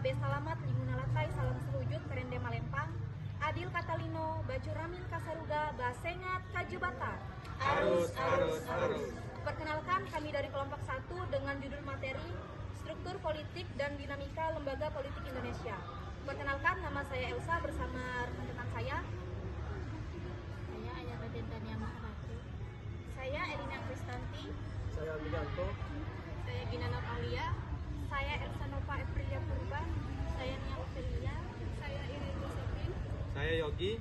Abe Salamat Limunalatai Salam Serujut Perende Malempang Adil Katalino Baju Ramin Kasaruga Basengat Kajubata. Arus. Perkenalkan, kami dari kelompok 1 dengan judul materi Struktur Politik dan Dinamika Lembaga Politik Indonesia. Perkenalkan, nama saya Elsa bersama rekan-rekan saya. Saya Ayana Dendania Maharati. Saya Elina Kristanti. Saya Wijanto. Saya Ginana Aulia. Saya Elsa Nova Eprilia Purba. Saya Nia Ofelia. Saya Irin Josephine. Saya Yogi.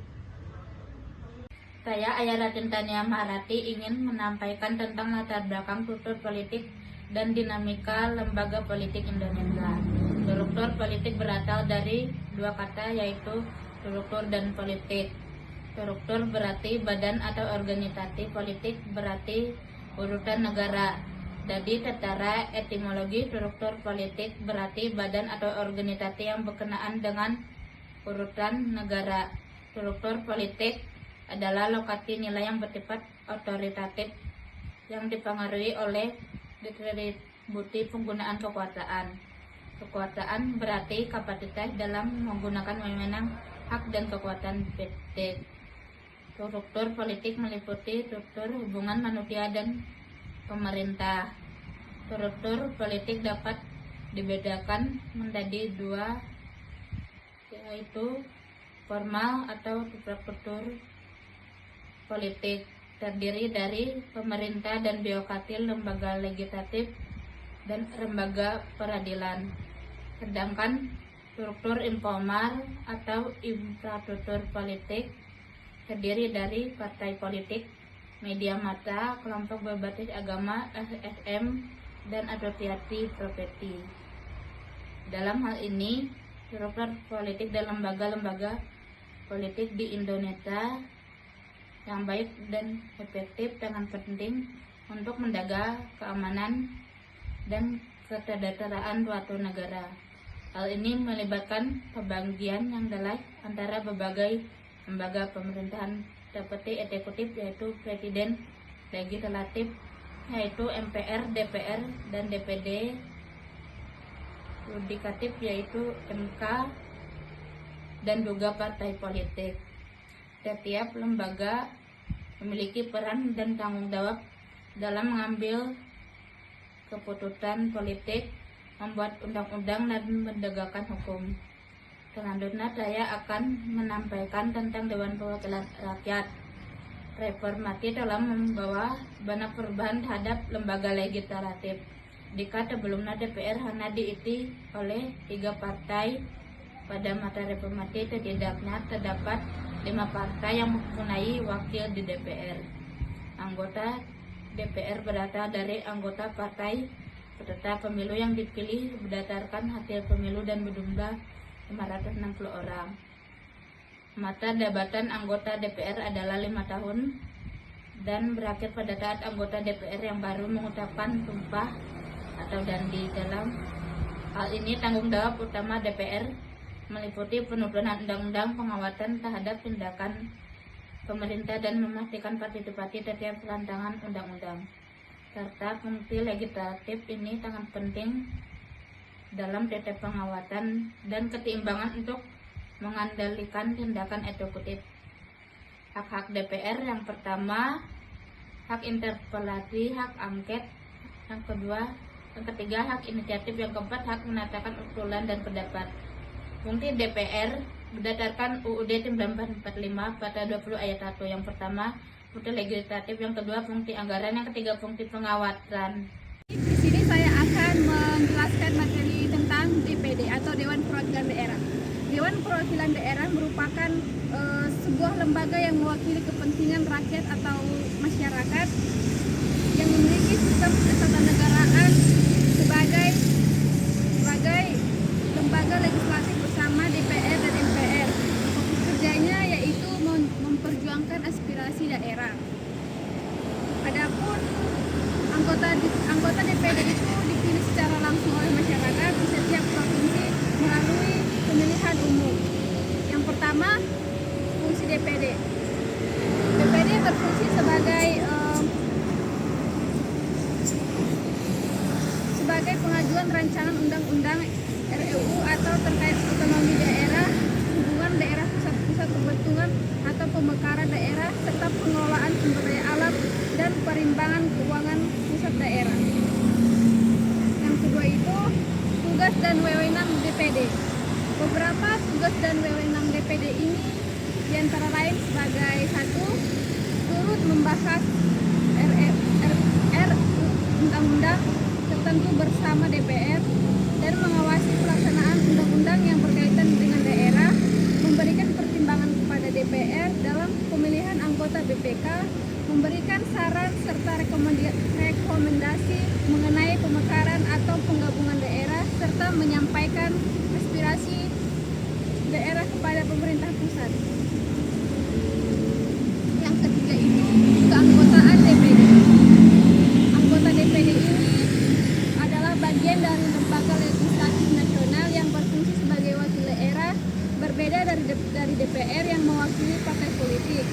Saya Ayana Dendania Maharati ingin menyampaikan tentang latar belakang struktur politik dan dinamika lembaga politik Indonesia. Struktur politik berasal dari dua kata, yaitu struktur dan politik. Struktur berarti badan atau organisasi, politik berarti urutan negara. Jadi secara etimologi struktur politik berarti badan atau organisasi yang berkenaan dengan urutan negara. Struktur politik adalah lokasi nilai yang bersifat otoritatif yang dipengaruhi oleh distribusi penggunaan kekuasaan. Kekuasaan berarti kapasitas dalam menggunakan wewenang, hak dan kekuatan politik. Struktur politik meliputi struktur hubungan manusia dan pemerintah. Struktur politik dapat dibedakan menjadi dua, yaitu formal atau struktur politik terdiri dari pemerintah dan birokrasi, lembaga legislatif, dan lembaga peradilan. Sedangkan struktur informal atau infrastruktur politik terdiri dari partai politik, media massa, kelompok berbasis agama, LSM, dan asosiasi profesi. Dalam hal ini, struktur politik dan lembaga-lembaga politik di Indonesia yang baik dan efektif sangat penting untuk menjaga keamanan dan kesejahteraan suatu negara. Hal ini melibatkan pembagian yang jelas antara berbagai lembaga pemerintahan seperti eksekutif, yaitu presiden, legislatif, yaitu MPR, DPR, dan DPD, yudikatif, yaitu MK, dan juga partai politik. Setiap lembaga memiliki peran dan tanggung jawab dalam mengambil keputusan politik, membuat undang-undang, dan menegakkan hukum. Selanjutnya saya akan menyampaikan tentang Dewan Perwakilan Rakyat. Reformasi dalam membawa banyak perubahan terhadap lembaga legislatif. Jika sebelumnya DPR hanya diisi oleh 3 partai, pada masa reformasi setidaknya terdapat 5 partai yang mempunyai wakil di DPR. Anggota DPR berasal dari anggota partai peserta pemilu yang dipilih berdasarkan hasil pemilu dan berjumlah 560 orang. Masa jabatan anggota DPR adalah 5 tahun dan berakhir pada saat anggota DPR yang baru mengucapkan sumpah atau janji. Dalam hal ini tanggung jawab utama DPR meliputi penurunan undang-undang, pengawasan terhadap tindakan pemerintah, dan memastikan partisipasi setiap rancangan undang-undang. Serta fungsi legislatif ini sangat penting dalam setiap pengawasan dan keseimbangan untuk mengendalikan tindakan eksekutif. Hak-hak DPR yang pertama, hak interpelasi, hak angket. Yang ketiga, hak inisiatif. Yang keempat, hak menyatakan usulan dan pendapat. Fungsi DPR berdasarkan UUD 1945 pada 20 ayat 1. Yang pertama, fungsi legislatif. Yang kedua, fungsi anggaran. Yang ketiga, fungsi pengawasan. Di sini saya akan menjelaskan materi tentang DPD atau Dewan Perwakilan Daerah. Dewan Perwakilan Daerah merupakan sebuah lembaga yang mewakili kepentingan rakyat atau masyarakat yang memiliki sistem ketatanegaraan sebagai lembaga legislatif bersama DPR dan MPR. Kerjanya yaitu memperjuangkan aspirasi daerah. Adapun anggota DPD itu dipilih secara langsung oleh masyarakat di setiap provinsi melalui pemilihan umum. Yang pertama, fungsi DPD. DPD berfungsi sebagai pengajuan rancangan undang-undang RUU atau terkait dan wewenang DPD. Beberapa tugas dan wewenang DPD ini diantara lain sebagai satu, turut membahas undang-undang tertentu bersama DPR dan mengawasi pelaksanaan undang-undang yang berkaitan dengan daerah, memberikan pertimbangan kepada DPR dalam pemilihan anggota BPK, memberikan saran serta rekomendasi mengenai pemekaran atau penggabungan daerah, serta menyampaikan aspirasi daerah kepada pemerintah pusat. Yang ketiga itu keanggotaan DPD. Anggota DPD ini adalah bagian dari lembaga legislatif nasional yang berfungsi sebagai wakil daerah, berbeda dari DPR yang mewakili partai politik,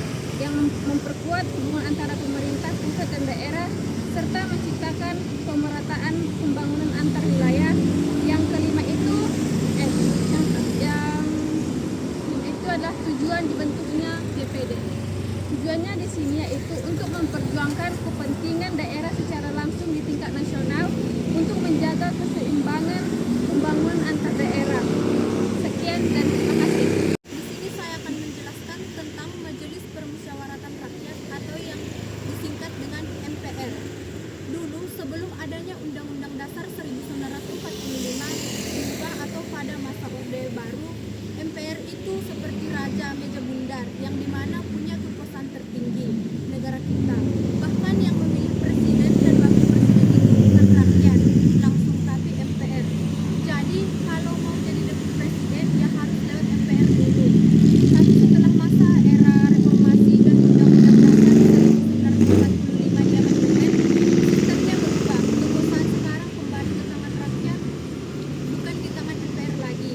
yang memperkuat hubungan antara pemerintah pusat dan daerah, serta menciptakan pemerataan pembangunan antar wilayah. Yang kelima itu adalah tujuan dibentuknya DPD. Tujuannya di sini yaitu untuk memperjuangkan kepentingan daerah secara langsung di tingkat nasional untuk menjaga keseimbangan pembangunan antar daerah. Sekian dan terima kasih. Di sini saya akan menjelaskan tentang Majelis Permusyawaratan Rakyat atau yang disingkat dengan MPR. Dulu sebelum adanya Undang-Undang Dasar 1945 diubah atau pada masa Orde Baru, MPR itu seperti raja meja bundar yang dimana punya kekuasaan tertinggi negara kita. Bahkan yang memilih presiden dan wakil presiden itu bukan rakyat langsung, tapi MPR. Jadi kalau mau jadi deputi presiden ya harus lewat MPR dulu. Tapi setelah masa era reformasi dan Undang-Undang Dasar 1945 diamandemen, sistemnya berubah. Kekuasaan sekarang kembali ke tangan rakyat, bukan di tangan MPR lagi.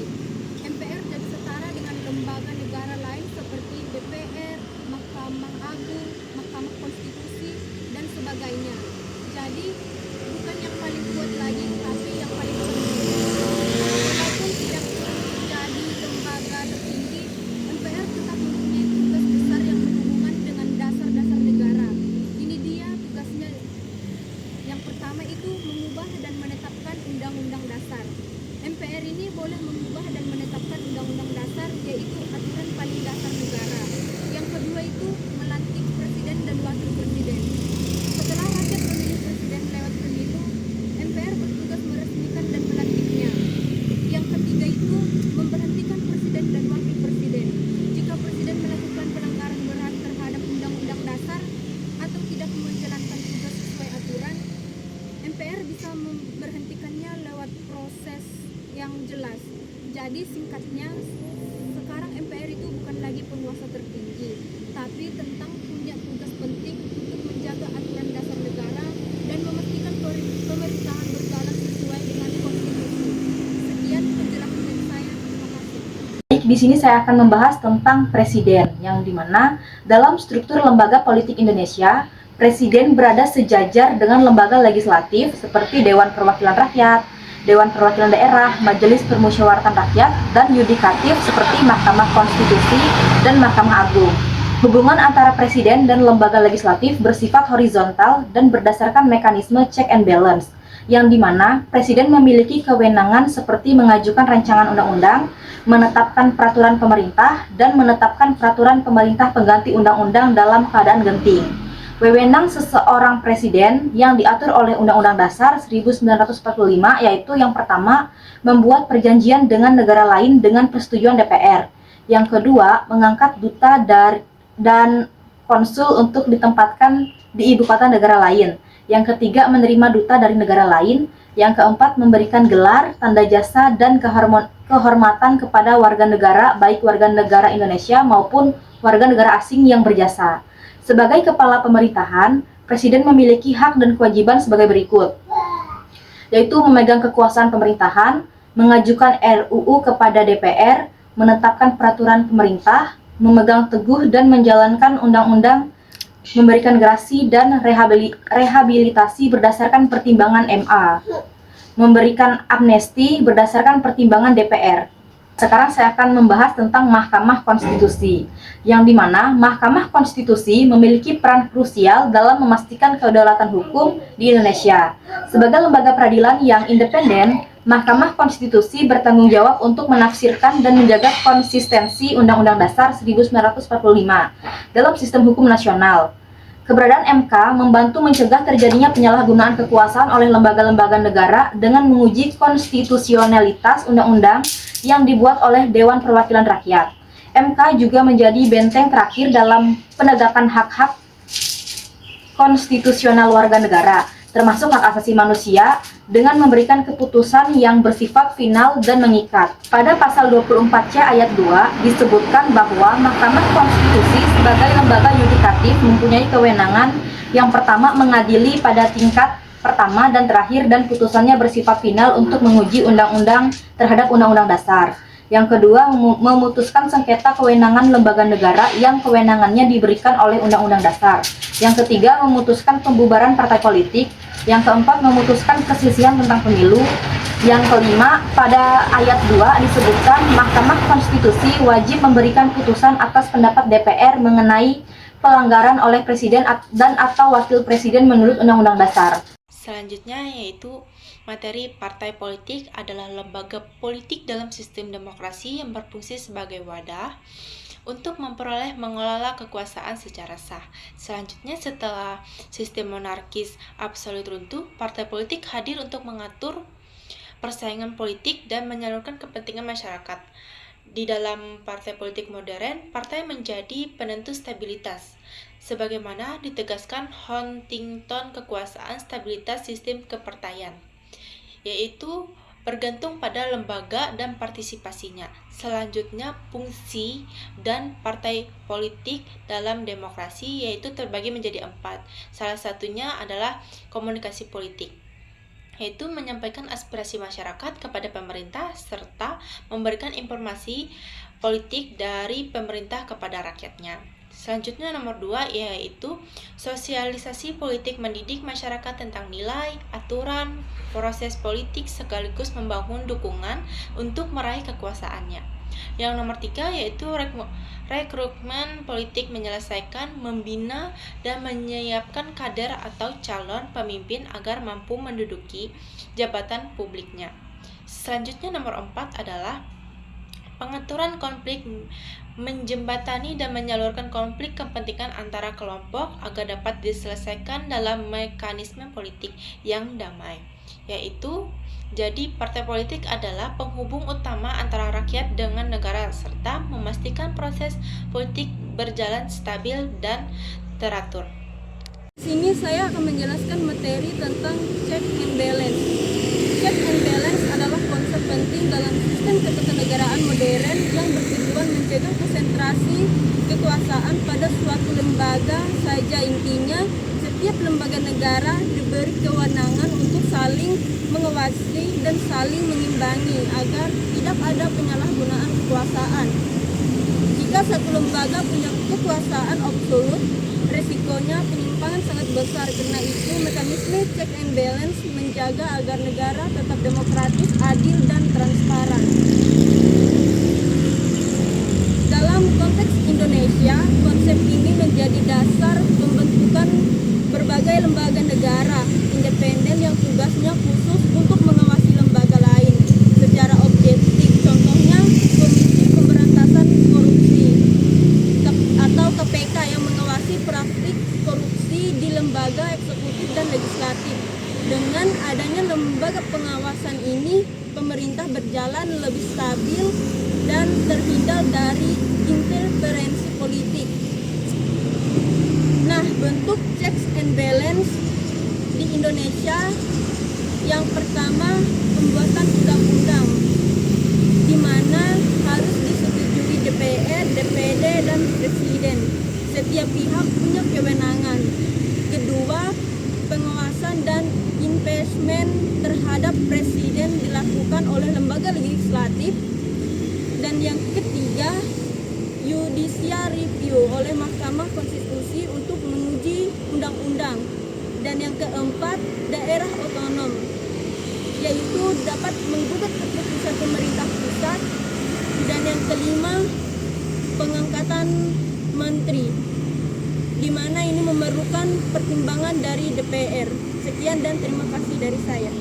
MPR jadi setara dengan lembaga negara lain seperti DPR, Mahkamah Agung, Mahkamah Konstitusi, dan sebagainya. Jadi bukan yang paling kuat lagi, tapi yang paling penting. Walaupun tidak jadi lembaga tertinggi, MPR tetap mempunyai tugas besar yang berhubungan dengan dasar-dasar negara. Ini dia tugasnya. Yang pertama itu mengubah dan menetapkan undang-undang dasar. MPR ini boleh mengubah dan menetapkan undang-undang dasar, yaitu aturan paling dasar negara. Yang kedua itu melantik presiden dan wakil presiden. Setelah rakyat memilih presiden lewat pemilu, MPR bertugas meresmikan dan melantiknya. Yang ketiga itu memberhentikan presiden dan wakil presiden. Jika presiden melakukan pelanggaran berat terhadap undang-undang dasar atau tidak menjalankan tugas sesuai aturan, MPR bisa memberhentikannya lewat proses yang jelas. Jadi singkatnya, sekarang MPR itu bukan lagi penguasa tertinggi, tapi tentang punya tugas penting untuk menjaga aturan dasar negara dan memastikan pemerintahan berjalan sesuai dengan konstitusi. Sekian penjelasan dari saya. Terima kasih. Baik, di sini saya akan membahas tentang presiden, yang dimana dalam struktur lembaga politik Indonesia, presiden berada sejajar dengan lembaga legislatif seperti Dewan Perwakilan Rakyat, Dewan Perwakilan Daerah, Majelis Permusyawaratan Rakyat, dan yudikatif seperti Mahkamah Konstitusi dan Mahkamah Agung. Hubungan antara presiden dan lembaga legislatif bersifat horizontal dan berdasarkan mekanisme check and balance, yang dimana presiden memiliki kewenangan seperti mengajukan rancangan undang-undang, menetapkan peraturan pemerintah, dan menetapkan peraturan pemerintah pengganti undang-undang dalam keadaan genting. Wewenang seseorang presiden yang diatur oleh Undang-Undang Dasar 1945 yaitu yang pertama, membuat perjanjian dengan negara lain dengan persetujuan DPR. Yang kedua, mengangkat duta dan konsul untuk ditempatkan di ibu kota negara lain. Yang ketiga, menerima duta dari negara lain. Yang keempat, memberikan gelar, tanda jasa, dan kehormatan kepada warga negara, baik warga negara Indonesia maupun warga negara asing yang berjasa. Sebagai kepala pemerintahan, presiden memiliki hak dan kewajiban sebagai berikut, yaitu memegang kekuasaan pemerintahan, mengajukan RUU kepada DPR, menetapkan peraturan pemerintah, memegang teguh dan menjalankan undang-undang, memberikan gerasi dan rehabilitasi berdasarkan pertimbangan MA, memberikan amnesti berdasarkan pertimbangan DPR. Sekarang saya akan membahas tentang Mahkamah Konstitusi, yang dimana Mahkamah Konstitusi memiliki peran krusial dalam memastikan kedaulatan hukum di Indonesia. Sebagai lembaga peradilan yang independen, Mahkamah Konstitusi bertanggung jawab untuk menafsirkan dan menjaga konsistensi Undang-Undang Dasar 1945 dalam sistem hukum nasional. Keberadaan MK membantu mencegah terjadinya penyalahgunaan kekuasaan oleh lembaga-lembaga negara dengan menguji konstitusionalitas undang-undang yang dibuat oleh Dewan Perwakilan Rakyat. MK juga menjadi benteng terakhir dalam penegakan hak-hak konstitusional warga negara, termasuk hak asasi manusia, dengan memberikan keputusan yang bersifat final dan mengikat. Pada pasal 24C ayat 2 disebutkan bahwa Mahkamah Konstitusi sebagai lembaga yudikatif mempunyai kewenangan yang pertama mengadili pada tingkat pertama dan terakhir dan putusannya bersifat final untuk menguji undang-undang terhadap undang-undang dasar. Yang kedua, memutuskan sengketa kewenangan lembaga negara yang kewenangannya diberikan oleh undang-undang dasar. Yang ketiga, memutuskan pembubaran partai politik. Yang keempat, memutuskan perselisihan tentang pemilu. Yang kelima, pada ayat 2 disebutkan Mahkamah Konstitusi wajib memberikan putusan atas pendapat DPR mengenai pelanggaran oleh presiden dan atau wakil presiden menurut undang-undang dasar. Selanjutnya yaitu materi partai politik adalah lembaga politik dalam sistem demokrasi yang berfungsi sebagai wadah untuk memperoleh mengelola kekuasaan secara sah. Selanjutnya, setelah sistem monarkis absolut runtuh, partai politik hadir untuk mengatur persaingan politik dan menyalurkan kepentingan masyarakat. Di dalam partai politik modern, partai menjadi penentu stabilitas, sebagaimana ditegaskan Huntington kekuasaan stabilitas sistem kepartaian, yaitu bergantung pada lembaga dan partisipasinya. Selanjutnya, fungsi dan partai politik dalam demokrasi yaitu terbagi menjadi 4. Salah satunya adalah komunikasi politik, yaitu menyampaikan aspirasi masyarakat kepada pemerintah serta memberikan informasi politik dari pemerintah kepada rakyatnya. Selanjutnya nomor 2 yaitu sosialisasi politik, mendidik masyarakat tentang nilai, aturan, proses politik sekaligus membangun dukungan untuk meraih kekuasaannya. Yang nomor 3 yaitu rekrutmen politik, menyelesaikan, membina, dan menyiapkan kader atau calon pemimpin agar mampu menduduki jabatan publiknya. Selanjutnya nomor 4 adalah pengaturan konflik, menjembatani dan menyalurkan konflik kepentingan antara kelompok agar dapat diselesaikan dalam mekanisme politik yang damai. Yaitu, jadi partai politik adalah penghubung utama antara rakyat dengan negara serta memastikan proses politik berjalan stabil dan teratur. Di sini saya akan menjelaskan materi tentang check and balance. Check and balance adalah konsep penting dalam sistem ketatanegaraan modern yang bertujuan mencegah konsentrasi kekuasaan pada suatu lembaga saja. Intinya, setiap lembaga negara diberi kewenangan untuk saling mengawasi dan saling mengimbangi agar tidak ada penyalahgunaan kekuasaan. Jika satu lembaga punya kekuasaan absolut, resikonya penyimpangan sangat besar. Karena itu, mekanisme check and balance menjaga agar negara tetap demokratis, adil, dan transparan. Dalam konteks Indonesia, konsep ini menjadi dasar pembentukan berbagai lembaga negara independen yang tugasnya khusus untuk mengawasi lembaga lain secara objektif. Contohnya, Komisi Pemberantasan Korupsi atau KPK yang mengawasi praktik korupsi di lembaga eksekutif dan legislatif. Dengan adanya lembaga pengawasan ini, pemerintah berjalan lebih stabil dan terhindar dari interferensi politik. Nah, bentuk checks and balance di Indonesia yang pertama, pembuatan undang-undang di mana harus disetujui DPR, DPD, dan Presiden. Setiap pihak punya kewenangan. Kedua, pengawasan dan impeachment terhadap Presiden dilakukan oleh lembaga legislatif. Dan yang ketiga, judicial review oleh Mahkamah Konstitusi untuk menguji undang-undang. Dan yang keempat, daerah otonom, yaitu dapat menggugat keputusan pemerintah pusat. Dan yang kelima, pengangkatan menteri, di mana ini memerlukan pertimbangan dari DPR. Sekian dan terima kasih dari saya.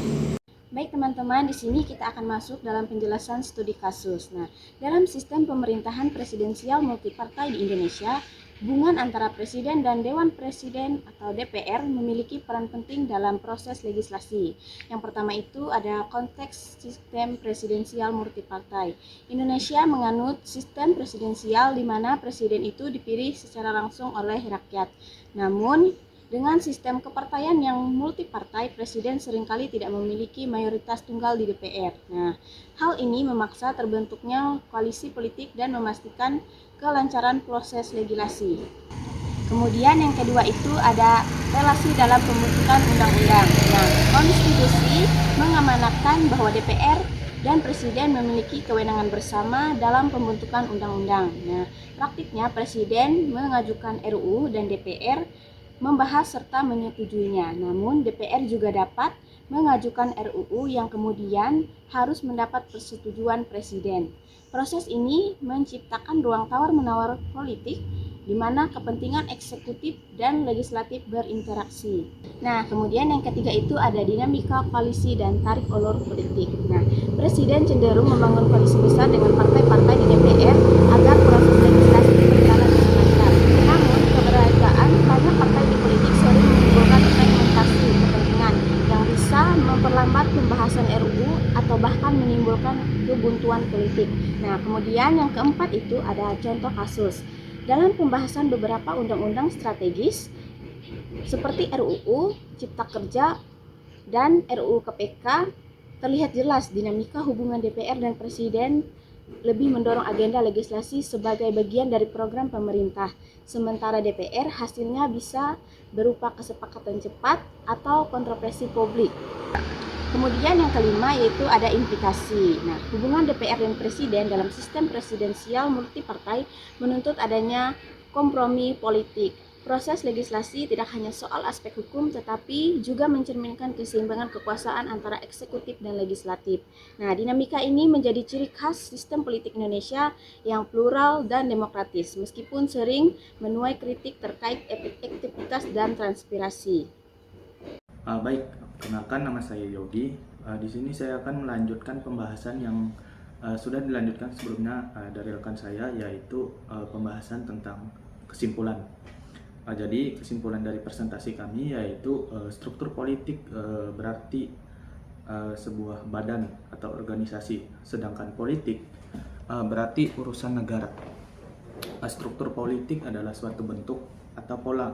Baik teman-teman, di sini kita akan masuk dalam penjelasan studi kasus. Nah, dalam sistem pemerintahan presidensial multipartai di Indonesia, hubungan antara presiden dan Dewan Presiden atau DPR memiliki peran penting dalam proses legislasi. Yang pertama itu ada konteks sistem presidensial multipartai. Indonesia menganut sistem presidensial di mana presiden itu dipilih secara langsung oleh rakyat. Namun, dengan sistem kepartaian yang multipartai, presiden seringkali tidak memiliki mayoritas tunggal di DPR. Nah, hal ini memaksa terbentuknya koalisi politik dan memastikan kelancaran proses legislasi. Kemudian yang kedua itu ada relasi dalam pembentukan undang-undang. Nah, konstitusi mengamanatkan bahwa DPR dan presiden memiliki kewenangan bersama dalam pembentukan undang-undang. Nah, praktiknya presiden mengajukan RUU dan DPR membahas serta menyetujuinya. Namun DPR juga dapat mengajukan RUU yang kemudian harus mendapat persetujuan presiden. Proses ini menciptakan ruang tawar-menawar politik di mana kepentingan eksekutif dan legislatif berinteraksi. Nah, kemudian yang ketiga itu ada dinamika koalisi dan tarik ulur politik. Nah, presiden cenderung membangun koalisi besar dengan partai-partai di DPR agar proses legislasi berjalan dengan lancar. Namun, keberadaan banyak partai di politik sering menimbulkan fragmentasi kepentingan yang bisa memperlambat pembahasan RUU atau bahkan menimbulkan kebuntuan politik. Nah, kemudian yang keempat itu ada contoh kasus. Dalam pembahasan beberapa undang-undang strategis seperti RUU Cipta Kerja dan RUU KPK, terlihat jelas dinamika hubungan DPR dan Presiden lebih mendorong agenda legislasi sebagai bagian dari program pemerintah. Sementara DPR hasilnya bisa berupa kesepakatan cepat atau kontroversi publik. Kemudian yang kelima yaitu ada implikasi. Nah, hubungan DPR dan Presiden dalam sistem presidensial multipartai menuntut adanya kompromi politik. Proses legislasi tidak hanya soal aspek hukum tetapi juga mencerminkan keseimbangan kekuasaan antara eksekutif dan legislatif. Nah, dinamika ini menjadi ciri khas sistem politik Indonesia yang plural dan demokratis meskipun sering menuai kritik terkait efektivitas dan transpirasi. Baik, kenalkan nama saya Yogi. Di sini saya akan melanjutkan pembahasan yang sudah dilanjutkan sebelumnya dari rekan saya, yaitu pembahasan tentang kesimpulan. Jadi kesimpulan dari presentasi kami yaitu struktur politik berarti sebuah badan atau organisasi, sedangkan politik berarti urusan negara. Struktur politik adalah suatu bentuk atau pola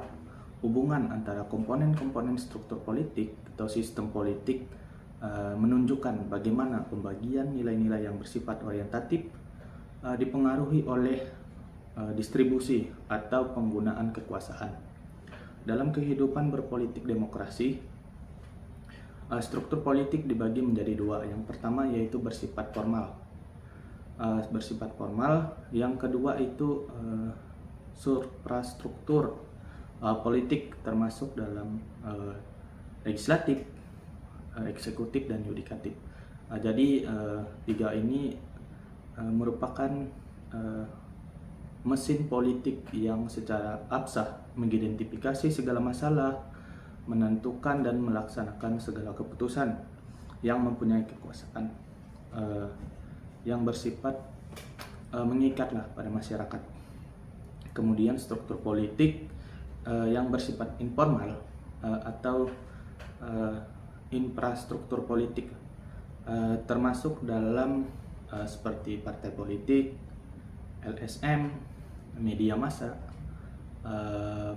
hubungan antara komponen-komponen struktur politik atau sistem politik, menunjukkan bagaimana pembagian nilai-nilai yang bersifat orientatif dipengaruhi oleh distribusi atau penggunaan kekuasaan. Dalam kehidupan berpolitik demokrasi, struktur politik dibagi menjadi dua. Yang pertama yaitu bersifat formal. Yang kedua itu suprastruktur politik, termasuk dalam legislatif, eksekutif, dan yudikatif. Jadi tiga ini merupakan mesin politik yang secara absah mengidentifikasi segala masalah, menentukan dan melaksanakan segala keputusan yang mempunyai kekuasaan yang bersifat mengikatlah pada masyarakat. Kemudian struktur politik yang bersifat informal atau infrastruktur politik, termasuk dalam seperti partai politik, LSM, media massa,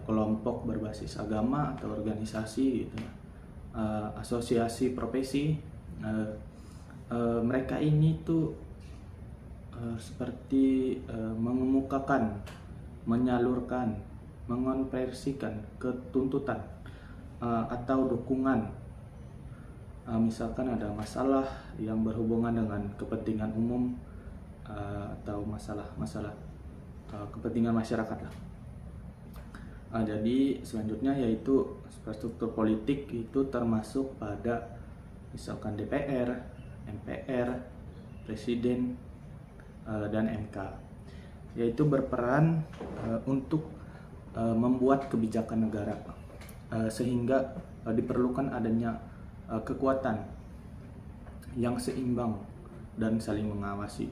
kelompok berbasis agama atau organisasi, gitu, asosiasi profesi. Mereka ini tuh seperti mengemukakan, menyalurkan, mengonversikan ketuntutan atau dukungan. Misalkan ada masalah yang berhubungan dengan kepentingan umum atau masalah kepentingan masyarakat lah. Jadi selanjutnya yaitu struktur politik itu termasuk pada misalkan DPR, MPR, Presiden, dan MK, yaitu berperan untuk membuat kebijakan negara, sehingga diperlukan adanya kekuatan yang seimbang dan saling mengawasi,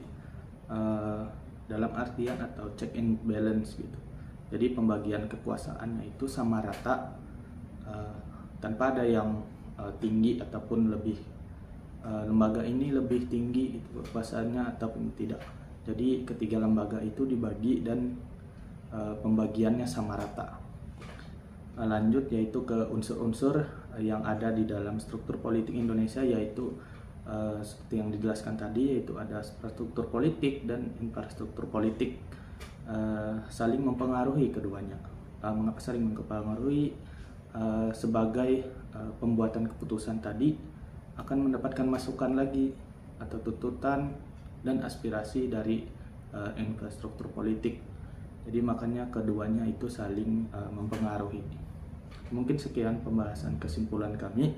dalam artian atau check and balance gitu. Jadi pembagian kekuasaannya itu sama rata, tanpa ada yang tinggi ataupun lebih lembaga ini lebih tinggi itu kekuasaannya ataupun tidak. Jadi ketiga lembaga itu dibagi dan pembagiannya sama rata. Lanjut yaitu ke unsur-unsur yang ada di dalam struktur politik Indonesia, yaitu seperti yang dijelaskan tadi, yaitu ada struktur politik dan infrastruktur politik. Saling mempengaruhi keduanya. Mengapa saling mempengaruhi? Sebagai pembuatan keputusan tadi akan mendapatkan masukan lagi atau tuntutan dan aspirasi dari infrastruktur politik. Jadi makanya keduanya itu saling mempengaruhi. Mungkin sekian pembahasan kesimpulan kami.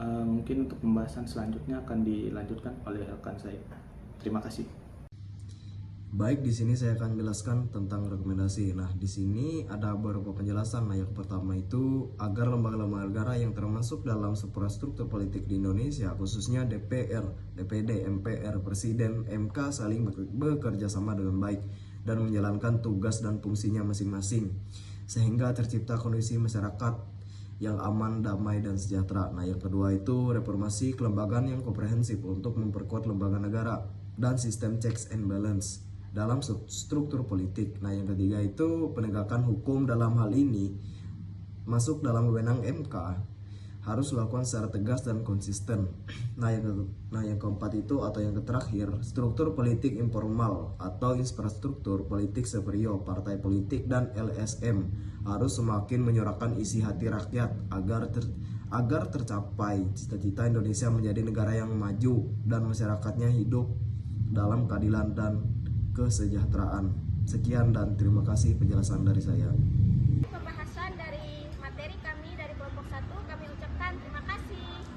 Mungkin untuk pembahasan selanjutnya akan dilanjutkan oleh rekan saya. Terima kasih. Baik, di sini saya akan jelaskan tentang rekomendasi. Nah, di sini ada beberapa penjelasan. Nah, yang pertama itu agar lembaga-lembaga negara yang termasuk dalam struktur politik di Indonesia, khususnya DPR, DPD, MPR, Presiden, MK saling bekerja sama dengan baik dan menjalankan tugas dan fungsinya masing-masing, sehingga tercipta kondisi masyarakat yang aman, damai, dan sejahtera. Nah, yang kedua itu reformasi kelembagaan yang komprehensif untuk memperkuat lembaga negara dan sistem checks and balance dalam struktur politik. Nah, yang ketiga itu penegakan hukum dalam hal ini masuk dalam wewenang MK, harus dilakukan secara tegas dan konsisten. Nah, yang keempat itu atau yang terakhir, struktur politik informal atau infrastruktur politik seperti partai politik dan LSM harus semakin menyuarakan isi hati rakyat agar tercapai cita-cita Indonesia menjadi negara yang maju dan masyarakatnya hidup dalam keadilan dan kesejahteraan. Sekian dan terima kasih penjelasan dari saya. Pembahasan dari materi kami dari kelompok 1 kami ucapkan terima kasih.